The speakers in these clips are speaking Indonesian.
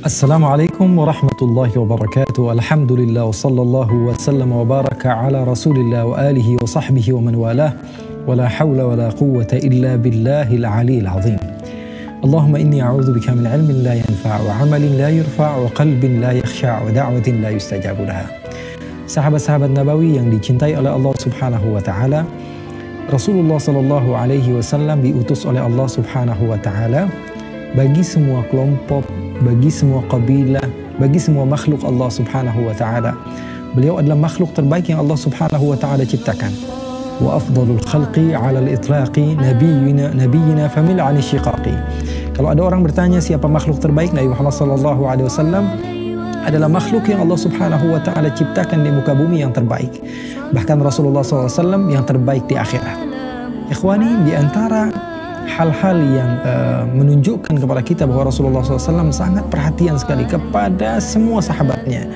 Assalamualaikum warahmatullahi wabarakatuh. Alhamdulillah wa sallallahu wa sallam wa baraka ala rasulillah wa alihi wa sahbihi wa man walah. Wa la hawla wa la quwwata illa billahil aliyil azim. Allahumma inni a'udhu bika min ilmin la yanfa' wa amalin la yurfa' wa qalbin la yakhsha' wa da'watin la yustajabu laha. Sahabat-sahabat Nabawi yang dicintai oleh Allah Subhanahu wa taala, Rasulullah sallallahu alaihi wasallam diutus oleh Allah Subhanahu wa taala bagi semua kelompok, bagi semua kabilah, bagi semua makhluk Allah Subhanahu wa taala. Beliau adalah makhluk terbaik yang Allah Subhanahu wa taala ciptakan. Wa afdalul khalqi 'ala al-itlaqi nabiyyina famil 'ani syiqaqi. Kalau ada orang bertanya siapa makhluk terbaik, Nabi Muhammad sallallahu alaihi wasallam adalah makhluk yang Allah Subhanahu wa taala ciptakan di muka bumi yang terbaik. Bahkan Rasulullah sallallahu alaihi wasallam yang terbaik di akhirat. Ikhwani, di antara hal-hal yang menunjukkan kepada kita bahwa Rasulullah SAW sangat perhatian sekali kepada semua sahabatnya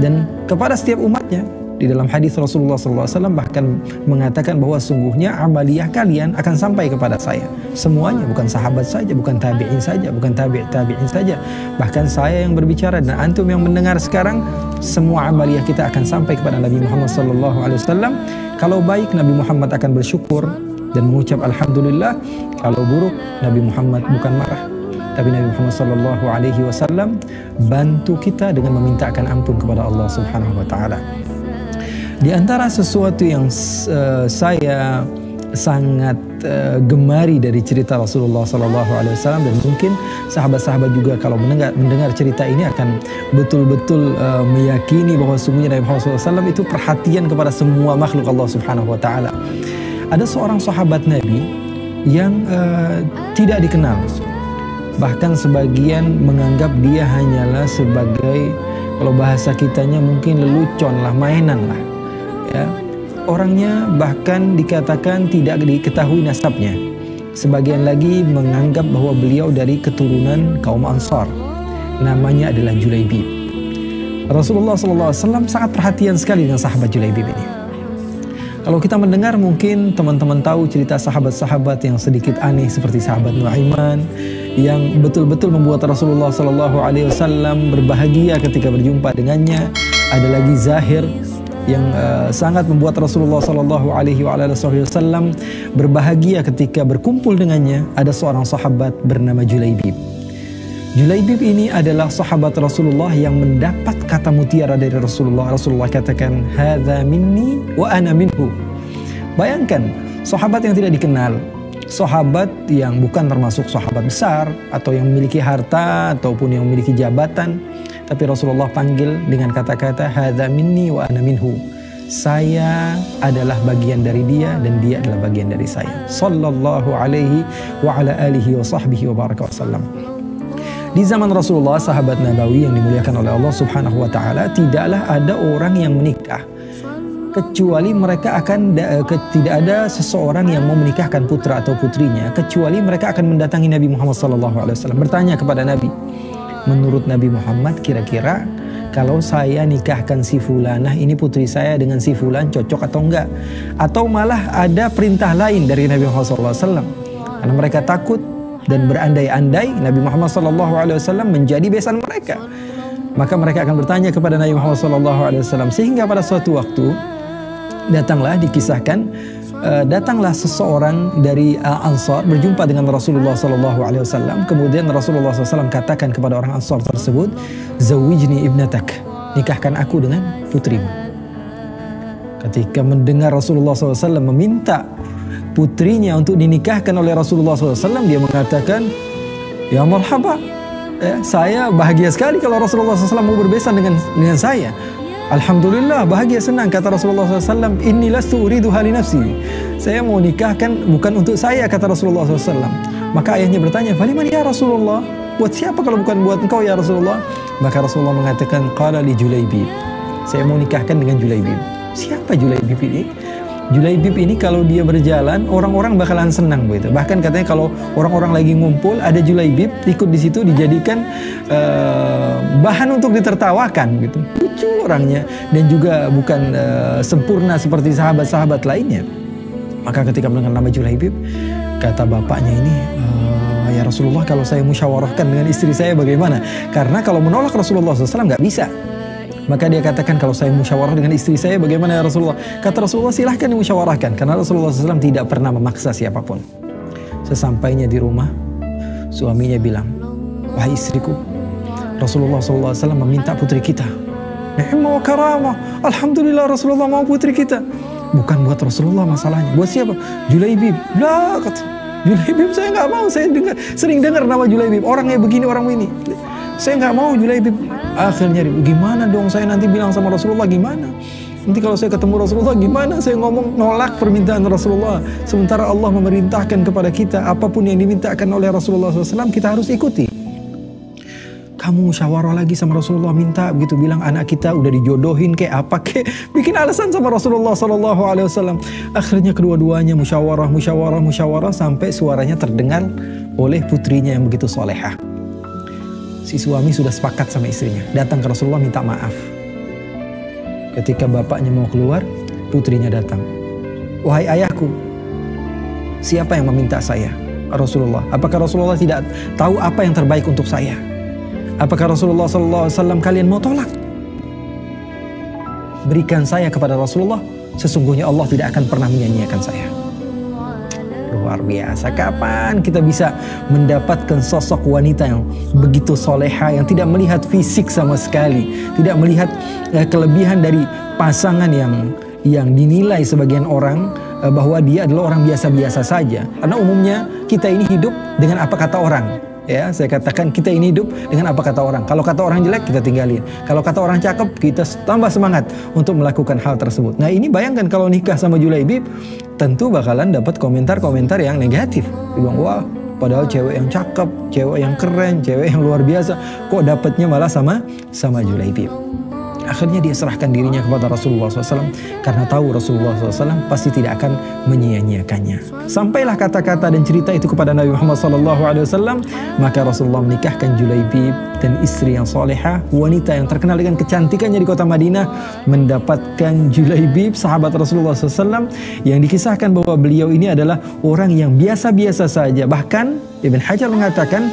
dan kepada setiap umatnya. Di dalam hadis Rasulullah SAW bahkan mengatakan bahwa sungguhnya amaliyah kalian akan sampai kepada saya. Semuanya, bukan sahabat saja, bukan tabi'in saja, bukan tabi'in saja. Bahkan saya yang berbicara dan antum yang mendengar sekarang, semua amaliyah kita akan sampai kepada Nabi Muhammad SAW. Kalau baik, Nabi Muhammad akan bersyukur dan mengucap alhamdulillah. Kalau buruk, Nabi Muhammad bukan marah, tapi Nabi Muhammad sallallahu alaihi wasallam bantu kita dengan memintakan ampun kepada Allah Subhanahu wa taala. Di antara sesuatu yang saya sangat gemari dari cerita Rasulullah sallallahu alaihi wasallam, dan mungkin sahabat-sahabat juga kalau mendengar cerita ini akan betul-betul meyakini bahwa sungguhnya Nabi Muhammad sallallahu alaihi wasallam itu perhatian kepada semua makhluk Allah Subhanahu wa taala. Ada seorang sahabat Nabi yang tidak dikenal, bahkan sebagian menganggap dia hanyalah sebagai, kalau bahasa kitanya mungkin lelucon lah, mainan lah ya. Orangnya bahkan dikatakan tidak diketahui nasabnya. Sebagian lagi menganggap bahwa beliau dari keturunan kaum Ansar. Namanya adalah Julaibib. Rasulullah SAW sangat perhatian sekali dengan sahabat Julaibib ini. Kalau kita mendengar, mungkin teman-teman tahu cerita sahabat-sahabat yang sedikit aneh seperti sahabat Nuaiman yang betul-betul membuat Rasulullah SAW berbahagia ketika berjumpa dengannya. Ada lagi Zahir yang sangat membuat Rasulullah SAW berbahagia ketika berkumpul dengannya. Ada seorang sahabat bernama Julaibib. Julaibib ini adalah sahabat Rasulullah yang mendapat kata mutiara dari Rasulullah. Rasulullah katakan, "Hadza minni wa ana minhu." Bayangkan, sahabat yang tidak dikenal, sahabat yang bukan termasuk sahabat besar atau yang memiliki harta ataupun yang memiliki jabatan, tapi Rasulullah panggil dengan kata-kata, "Hadza minni wa ana minhu." Saya adalah bagian dari dia dan dia adalah bagian dari saya. Sallallahu alaihi wa ala alihi wa sahbihi wa baraka wasallam. Di zaman Rasulullah, sahabat Nabawi yang dimuliakan oleh Allah Subhanahu wa taala, tidaklah ada orang yang menikah kecuali mereka akan tidak ada seseorang yang mau menikahkan putra atau putrinya kecuali mereka akan mendatangi Nabi Muhammad SAW, bertanya kepada Nabi, menurut Nabi Muhammad kira-kira kalau saya nikahkan si fulanah ini putri saya dengan si fulan cocok atau enggak? Atau malah ada perintah lain dari Nabi Muhammad SAW. Karena mereka takut dan berandai-andai Nabi Muhammad SAW menjadi besan mereka, maka mereka akan bertanya kepada Nabi Muhammad SAW. Sehingga pada suatu waktu datanglah seseorang dari Ansar berjumpa dengan Rasulullah SAW. Kemudian Rasulullah SAW katakan kepada orang Ansar tersebut, "Zawijni ibnatak," nikahkan aku dengan putrimu. Ketika mendengar Rasulullah SAW meminta putrinya untuk dinikahkan oleh Rasulullah SAW, dia mengatakan, "Ya marhaba, saya bahagia sekali kalau Rasulullah SAW mau berbesan dengan saya. Alhamdulillah, bahagia, senang." Kata Rasulullah SAW, "Inni lastu uridu hali nafsi." Saya mau nikahkan bukan untuk saya, kata Rasulullah SAW. Maka ayahnya bertanya, "Faliman ya Rasulullah?" Buat siapa kalau bukan buat engkau ya Rasulullah? Maka Rasulullah mengatakan, "Qala li Julaibib." Saya mau nikahkan dengan Julaibib. Siapa Julaibib ini? Julaibib ini kalau dia berjalan, orang-orang bakalan senang begitu. Bahkan katanya kalau orang-orang lagi ngumpul, ada Julaibib ikut di situ dijadikan bahan untuk ditertawakan gitu. Lucu orangnya dan juga bukan sempurna seperti sahabat-sahabat lainnya. Maka ketika mendengar nama Julaibib, kata bapaknya ini, Ya Rasulullah, kalau saya musyawarahkan dengan istri saya bagaimana? Karena kalau menolak Rasulullah SAW nggak bisa. Maka dia katakan, kalau saya musyawarah dengan istri saya bagaimana ya Rasulullah? Kata Rasulullah, silahkan dimusyawarahkan. Karena Rasulullah SAW tidak pernah memaksa siapapun. Sesampainya di rumah, suaminya bilang, wahai istriku, Rasulullah SAW meminta putri kita. Ni'mah wa karamah. Alhamdulillah Rasulullah mau putri kita. Bukan buat Rasulullah masalahnya. Buat siapa? Julaibib. Lah, kata Julaibib saya nggak mau. Saya sering dengar nama Julaibib. Orangnya begini, orang ini. Saya nggak mau Julaibib. Akhirnya gimana dong saya nanti bilang sama Rasulullah gimana? Nanti kalau saya ketemu Rasulullah gimana? Saya ngomong nolak permintaan Rasulullah. Sementara Allah memerintahkan kepada kita apapun yang dimintakan oleh Rasulullah SAW kita harus ikuti. Kamu musyawarah lagi sama Rasulullah, minta begitu, bilang anak kita udah dijodohin kayak apa kayak, bikin alasan sama Rasulullah SAW. Akhirnya kedua-duanya musyawarah sampai suaranya terdengar oleh putrinya yang begitu solehah. Si suami sudah sepakat sama istrinya, datang ke Rasulullah minta maaf. Ketika bapaknya mau keluar, putrinya datang. Wahai ayahku, siapa yang meminta saya? Rasulullah. Apakah Rasulullah tidak tahu apa yang terbaik untuk saya? Apakah Rasulullah SAW kalian mau tolak? Berikan saya kepada Rasulullah, sesungguhnya Allah tidak akan pernah menyanyiakan saya. Luar biasa. Kapan kita bisa mendapatkan sosok wanita yang begitu soleha, yang tidak melihat fisik sama sekali, tidak melihat kelebihan dari pasangan yang dinilai sebagian orang bahwa dia adalah orang biasa-biasa saja. Karena umumnya kita ini hidup dengan apa kata orang. Ya, saya katakan kita ini hidup dengan apa kata orang. Kalau kata orang jelek, kita tinggalin. Kalau kata orang cakep, kita tambah semangat untuk melakukan hal tersebut. Nah, ini bayangkan kalau nikah sama Julaibib, tentu bakalan dapat komentar-komentar yang negatif. Dibilang, wah, padahal cewek yang cakep, cewek yang keren, cewek yang luar biasa, kok dapatnya malah sama Julaibib. Akhirnya dia serahkan dirinya kepada Rasulullah SAW karena tahu Rasulullah SAW pasti tidak akan menyia-nyiakannya. Sampailah kata-kata dan cerita itu kepada Nabi Muhammad SAW, maka Rasulullah menikahkan Julaibib dan istri yang solehah, wanita yang terkenal dengan kecantikannya di kota Madinah, mendapatkan Julaibib, sahabat Rasulullah SAW, yang dikisahkan bahwa beliau ini adalah orang yang biasa-biasa saja. Bahkan Ibn Hajar mengatakan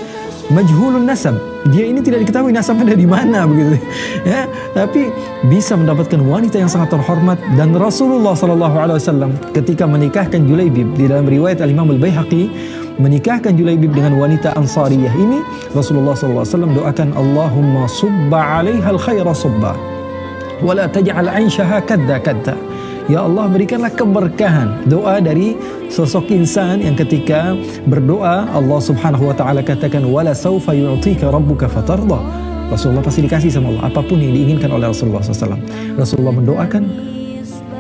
majhulun nasab, dia ini tidak diketahui nasabnya dari mana begitu ya, tapi bisa mendapatkan wanita yang sangat terhormat. Dan Rasulullah SAW ketika menikahkan Julaibib, di dalam riwayat Al-Imam Al-Baihaqi, menikahkan Julaibib dengan wanita Ansariyah ini, Rasulullah SAW doakan, Allahumma subba alaiha al-khaira subba wa la taj'al 'aishaha kadda kadda. Ya Allah, berikanlah keberkahan. Doa dari sosok insan yang ketika berdoa Allah Subhanahu wa taala katakan, wala saufa yu'tika rabbuka fatarda. Rasulullah pasti dikasih sama Allah apapun yang diinginkan oleh Rasulullah SAW. Rasulullah mendoakan,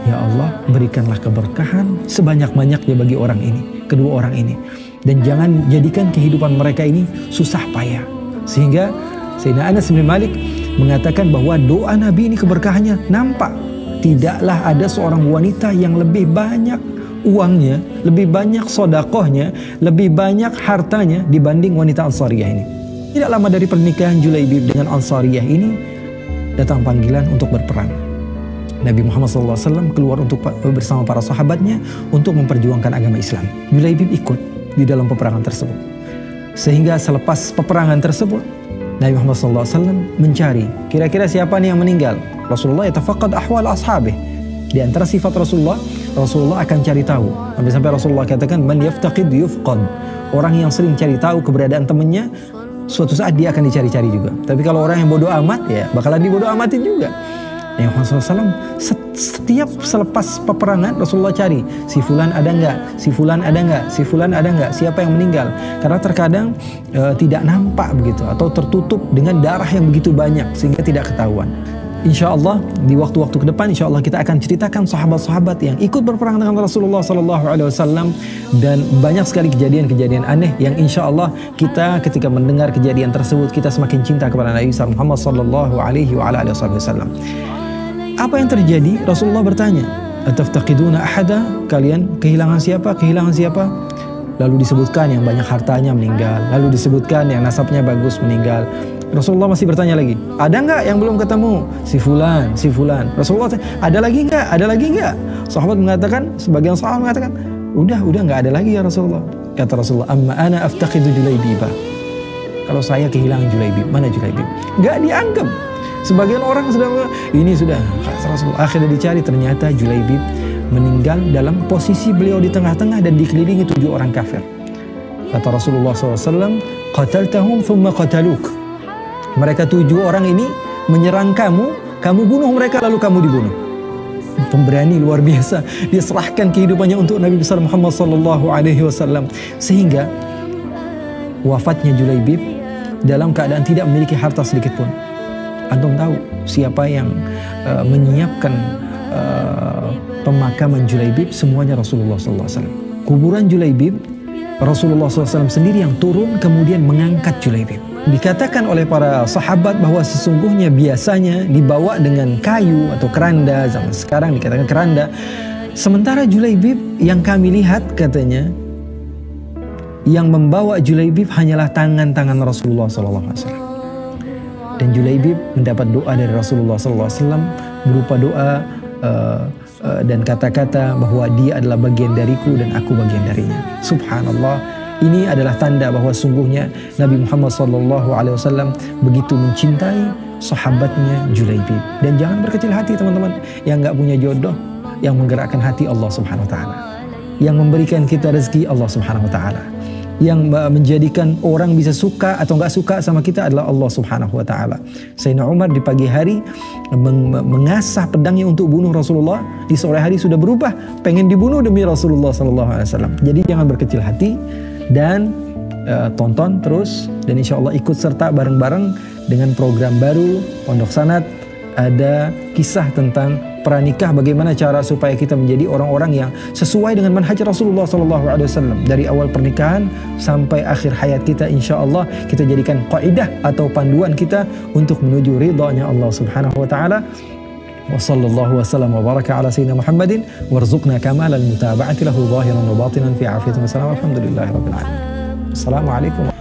ya Allah, berikanlah keberkahan sebanyak-banyaknya bagi orang ini, kedua orang ini, dan jangan jadikan kehidupan mereka ini susah payah. Sehingga Sayyidina Anas bin Malik mengatakan bahwa doa Nabi ini keberkahannya nampak. Tidaklah ada seorang wanita yang lebih banyak uangnya, lebih banyak sodakohnya, lebih banyak hartanya dibanding wanita Ansariyah ini. Tidak lama dari pernikahan Julaibib dengan Ansariyah ini, datang panggilan untuk berperang. Nabi Muhammad SAW keluar bersama para sahabatnya untuk memperjuangkan agama Islam. Julaibib ikut di dalam peperangan tersebut. Sehingga selepas peperangan tersebut, Nabi Muhammad SAW mencari kira-kira siapa nih yang meninggal. Rasulullah yatafaqad ahwal ashabih. Di antara sifat Rasulullah akan cari tahu. Sampai Rasulullah katakan, man yaftaqid yufqad. Orang yang sering cari tahu keberadaan temannya, suatu saat dia akan dicari-cari juga. Tapi kalau orang yang bodoh amat, ya bakalan dibodoh amatin juga. Nabi Muhammad SAW setiap selepas peperangan Rasulullah cari, si fulan ada enggak, si fulan ada enggak, si fulan ada enggak, siapa yang meninggal. Karena terkadang tidak nampak begitu, atau tertutup dengan darah yang begitu banyak sehingga tidak ketahuan. Insya Allah di waktu-waktu ke depan, insya Allah kita akan ceritakan sahabat-sahabat yang ikut berperang dengan Rasulullah SAW, dan banyak sekali kejadian-kejadian aneh yang insya Allah kita ketika mendengar kejadian tersebut kita semakin cinta kepada Nabi Muhammad SAW. Apa yang terjadi? Rasulullah bertanya, ataftaqiduna ahada, kalian kehilangan siapa? Kehilangan siapa? Lalu disebutkan yang banyak hartanya meninggal, lalu disebutkan yang nasabnya bagus meninggal. Rasulullah masih bertanya lagi, ada nggak yang belum ketemu? Si fulan, si fulan. Rasulullah tanya, ada lagi nggak? Ada lagi nggak? Sahabat mengatakan, sebagian sahabat mengatakan, udah nggak ada lagi ya Rasulullah. Kata Rasulullah, amma ana aftaqidu Julaibibah. Kalau saya kehilangan Julaibib, mana Julaibib? Gak dianggap. Sebagian orang ini sudah Rasulullah. Akhirnya dicari, ternyata Julaibib meninggal dalam posisi beliau di tengah-tengah dan dikelilingi 7 orang kafir. Kata Rasulullah SAW, qataltahum thumma qataluk. Mereka 7 orang ini menyerang kamu, kamu bunuh mereka lalu kamu dibunuh. Pemberani luar biasa, dia serahkan kehidupannya untuk Nabi besar Muhammad SAW, sehingga wafatnya Julaibib dalam keadaan tidak memiliki harta sedikit pun. Antum tahu siapa yang menyiapkan pemakaman Julaibib? Semuanya Rasulullah SAW. Kuburan Julaibib, Rasulullah SAW sendiri yang turun kemudian mengangkat Julaibib. Dikatakan oleh para sahabat bahwa sesungguhnya biasanya dibawa dengan kayu atau keranda, zaman sekarang dikatakan keranda. Sementara Julaibib yang kami lihat, katanya, yang membawa Julaibib hanyalah tangan-tangan Rasulullah SAW. Dan Julaibib mendapat doa dari Rasulullah SAW berupa doa dan kata-kata bahwa dia adalah bagian dariku dan aku bagian darinya. Subhanallah. Ini adalah tanda bahwa sungguhnya Nabi Muhammad SAW begitu mencintai sahabatnya Julaibib. Dan jangan berkecil hati teman-teman, yang gak punya jodoh, yang menggerakkan hati Allah Subhanahu Wa Taala, yang memberikan kita rezeki Allah Subhanahu Wa Taala, yang menjadikan orang bisa suka atau gak suka sama kita adalah Allah Subhanahu Wa Taala. Sayyidina Umar di pagi hari mengasah pedangnya untuk bunuh Rasulullah, di sore hari sudah berubah, pengen dibunuh demi Rasulullah SAW. Jadi jangan berkecil hati dan tonton terus, dan insya Allah ikut serta bareng-bareng dengan program baru Pondok Sanad. Ada kisah tentang pranikah, bagaimana cara supaya kita menjadi orang-orang yang sesuai dengan manhaj Rasulullah SAW dari awal pernikahan sampai akhir hayat kita. Insya Allah kita jadikan kaidah atau panduan kita untuk menuju ridhanya Allah Subhanahu Wa Taala. Wa sallallahu wasallam wa baraka ala sayyidina Muhammadin warzuqna kamal al mutaba'ati lahu zahiran wa batinan fi afiyatin wa salam. Alhamdulillahirabbil alamin. Assalamualaikum.